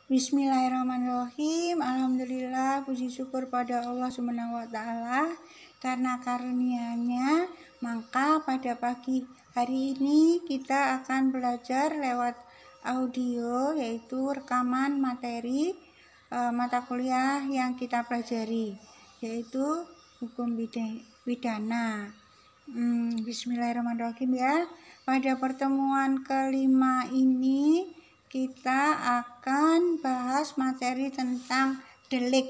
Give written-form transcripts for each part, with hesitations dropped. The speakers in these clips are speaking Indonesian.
Bismillahirrahmanirrahim. Alhamdulillah, puji syukur pada Allah Subhanahu wa taala karena karunia-Nya, maka pada pagi hari ini kita akan belajar lewat audio, yaitu rekaman materi mata kuliah yang kita pelajari, yaitu hukum pidana. Bismillahirrahmanirrahim ya. Pada pertemuan kelima ini kita akan bahas materi tentang delik.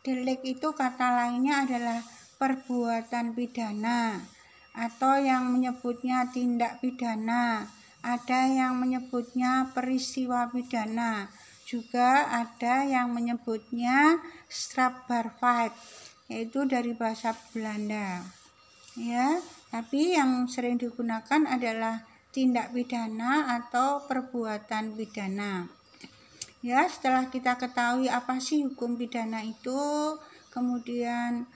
Delik itu kata lainnya adalah perbuatan pidana, atau yang menyebutnya tindak pidana. Ada yang menyebutnya peristiwa pidana. Juga ada yang menyebutnya strafbaarheid, yaitu dari bahasa Belanda. Ya, tapi yang sering digunakan adalah tindak pidana atau perbuatan pidana. Ya, setelah kita ketahui apa sih hukum pidana itu, kemudian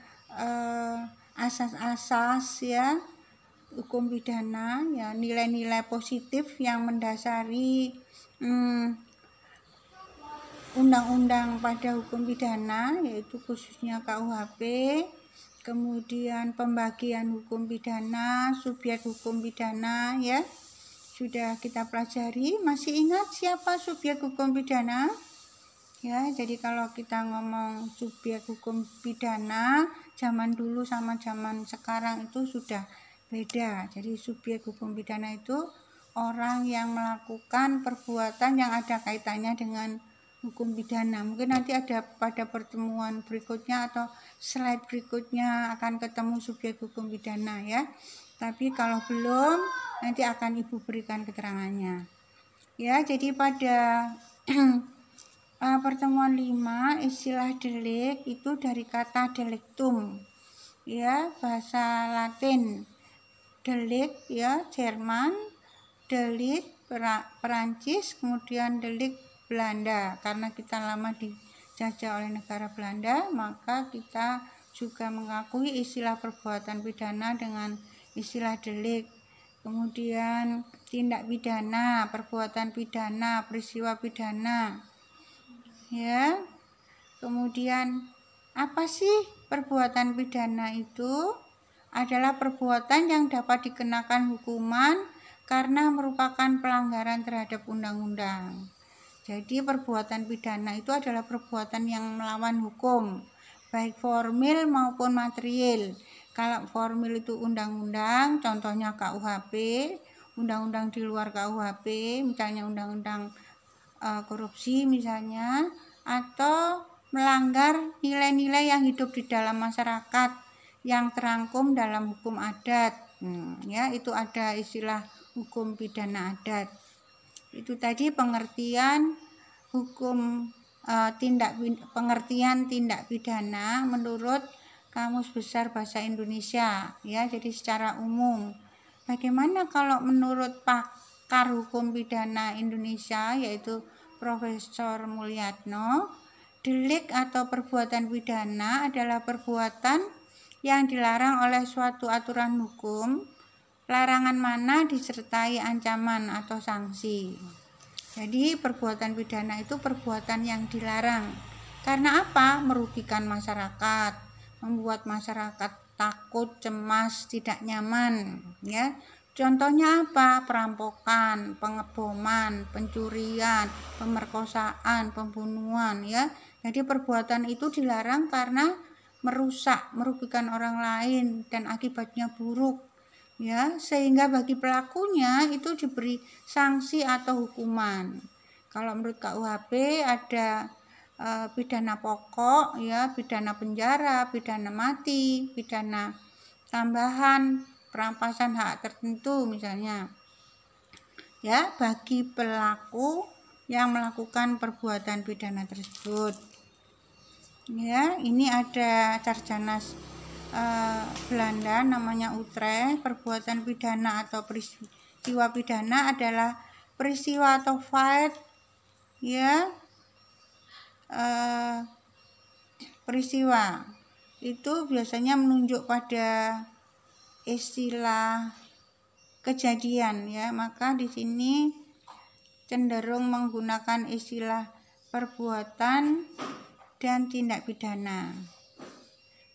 asas-asas ya hukum pidana, ya nilai-nilai positif yang mendasari undang-undang pada hukum pidana, yaitu khususnya KUHP. Kemudian pembagian hukum pidana, subjek hukum pidana ya. Sudah kita pelajari. Masih ingat siapa subjek hukum pidana? Ya, jadi kalau kita ngomong subjek hukum pidana zaman dulu sama zaman sekarang itu sudah beda. Jadi subjek hukum pidana itu orang yang melakukan perbuatan yang ada kaitannya dengan hukum pidana. Mungkin nanti ada pada pertemuan berikutnya atau slide berikutnya akan ketemu subjek hukum pidana ya. Tapi kalau belum, nanti akan Ibu berikan keterangannya. Ya, jadi pada pertemuan 5, istilah delik itu dari kata delictum. Ya, bahasa Latin. Delik ya Jerman, delik Perancis, kemudian delik Belanda. Karena kita lama dijajah oleh negara Belanda, maka kita juga mengakui istilah perbuatan pidana dengan istilah delik. Kemudian tindak pidana, perbuatan pidana, peristiwa pidana. Ya. Kemudian apa sih perbuatan pidana itu? Adalah perbuatan yang dapat dikenakan hukuman karena merupakan pelanggaran terhadap undang-undang. Jadi perbuatan pidana itu adalah perbuatan yang melawan hukum, baik formil maupun material. Kalau formil itu undang-undang, contohnya KUHP, undang-undang di luar KUHP, misalnya undang-undang korupsi misalnya, atau melanggar nilai-nilai yang hidup di dalam masyarakat yang terangkum dalam hukum adat. Ya, itu ada istilah hukum pidana adat. Itu tadi pengertian hukum pengertian tindak pidana menurut Kamus Besar Bahasa Indonesia ya. Jadi secara umum. Bagaimana kalau menurut pakar hukum pidana Indonesia, yaitu Profesor Mulyatno? Delik atau perbuatan pidana adalah perbuatan yang dilarang oleh suatu aturan hukum, larangan mana disertai ancaman atau sanksi. Jadi perbuatan pidana itu perbuatan yang dilarang. Karena apa? Merugikan masyarakat, membuat masyarakat takut, cemas, tidak nyaman, ya. Contohnya apa? Perampokan, pengeboman, pencurian, pemerkosaan, pembunuhan, ya. Jadi perbuatan itu dilarang karena merusak, merugikan orang lain dan akibatnya buruk. Ya, sehingga bagi pelakunya itu diberi sanksi atau hukuman. Kalau menurut KUHP ada pidana pokok, ya, pidana penjara, pidana mati, pidana tambahan, perampasan hak tertentu misalnya. Ya, bagi pelaku yang melakukan perbuatan pidana tersebut. Ya, ini ada sarjana Belanda namanya Utrecht. Perbuatan pidana atau peristiwa pidana adalah peristiwa atau feit ya, peristiwa itu biasanya menunjuk pada istilah kejadian ya. Maka di sini cenderung menggunakan istilah perbuatan dan tindak pidana.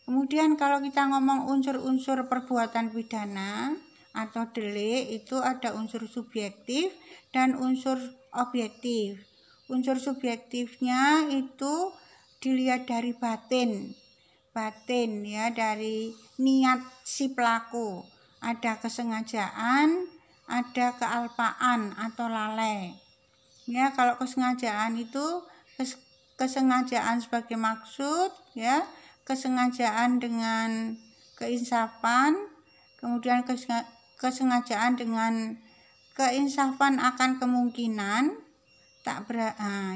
Kemudian kalau kita ngomong unsur-unsur perbuatan pidana atau delik, itu ada unsur subjektif dan unsur objektif. Unsur subjektifnya itu dilihat dari batin ya, dari niat si pelaku. Ada kesengajaan, ada kealpaan atau lalai. Ya, kalau kesengajaan itu kesengajaan sebagai maksud, ya, kesengajaan dengan keinsafan, kemudian kesengajaan dengan keinsafan akan kemungkinan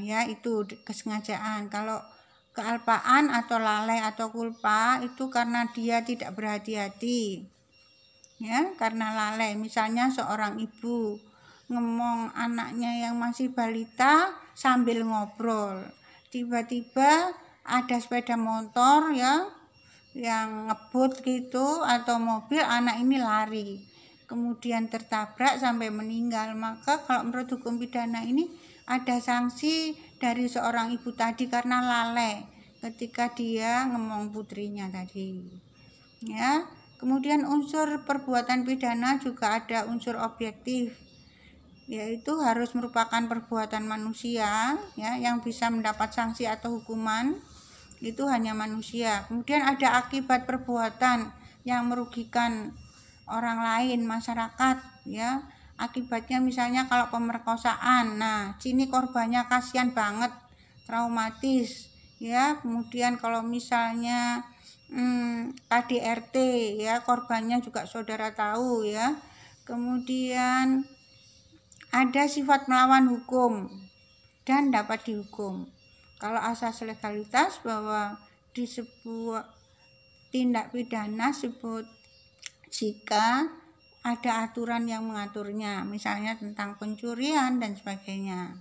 ya, itu kesengajaan. Kalau kealpaan atau lalai atau kulpa itu karena dia tidak berhati-hati, ya, karena lalai. Misalnya seorang ibu ngomong anaknya yang masih balita sambil ngobrol, tiba-tiba ada sepeda motor ya yang ngebut gitu atau mobil, anak ini lari kemudian tertabrak sampai meninggal. Maka kalau menurut hukum pidana ini ada sanksi dari seorang ibu tadi karena lalai ketika dia ngomong putrinya tadi, ya. Kemudian unsur perbuatan pidana juga ada unsur objektif, yaitu harus merupakan perbuatan manusia, ya, yang bisa mendapat sanksi atau hukuman itu hanya manusia. Kemudian ada akibat perbuatan yang merugikan orang lain, masyarakat, ya. Akibatnya misalnya kalau pemerkosaan, nah sini korbannya kasihan banget, traumatis, ya. Kemudian kalau misalnya KDRT, ya, korbannya juga saudara tahu, ya. Kemudian ada sifat melawan hukum dan dapat dihukum. Kalau asas legalitas bahwa di sebuah tindak pidana sebut jika ada aturan yang mengaturnya, misalnya tentang pencurian dan sebagainya,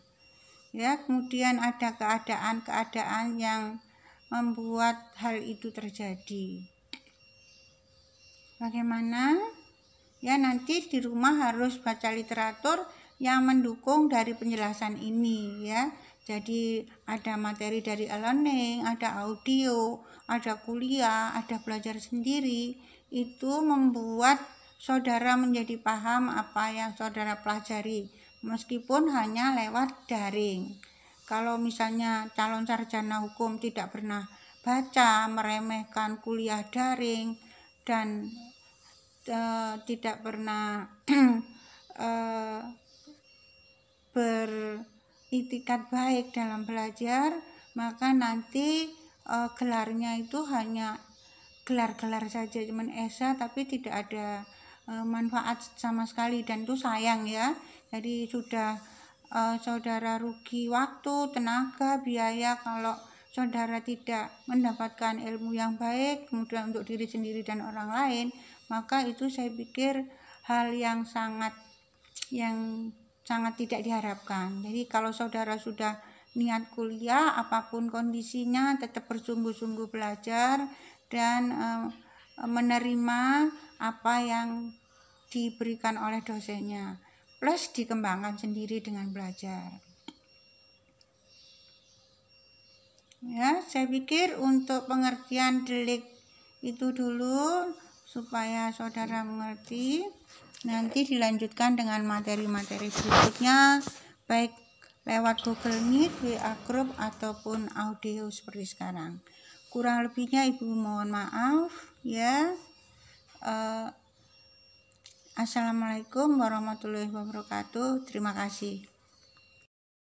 ya. Kemudian ada keadaan-keadaan yang membuat hal itu terjadi. Bagaimana? Ya, nanti di rumah harus baca literatur yang mendukung dari penjelasan ini, ya. Jadi ada materi dari e-learning, ada audio, ada kuliah, ada belajar sendiri. Itu membuat saudara menjadi paham apa yang saudara pelajari, meskipun hanya lewat daring. Kalau misalnya calon sarjana hukum tidak pernah baca, meremehkan kuliah daring, dan tidak pernah beritikat baik dalam belajar, maka nanti gelarnya itu hanya gelar-gelar saja, cuman esa, tapi tidak ada manfaat sama sekali, dan itu sayang, ya. Jadi sudah saudara rugi waktu, tenaga, biaya kalau saudara tidak mendapatkan ilmu yang baik, kemudian untuk diri sendiri dan orang lain, maka itu saya pikir hal yang sangat tidak diharapkan. Jadi kalau saudara sudah niat kuliah, apapun kondisinya, tetap bersungguh-sungguh belajar dan menerima apa yang diberikan oleh dosennya, plus dikembangkan sendiri dengan belajar. Ya, saya pikir untuk pengertian delik itu dulu supaya saudara mengerti. Nanti dilanjutkan dengan materi-materi berikutnya, baik lewat Google Meet, WA Group ataupun audio seperti sekarang. Kurang lebihnya Ibu mohon maaf, ya. Assalamualaikum warahmatullahi wabarakatuh. Terima kasih.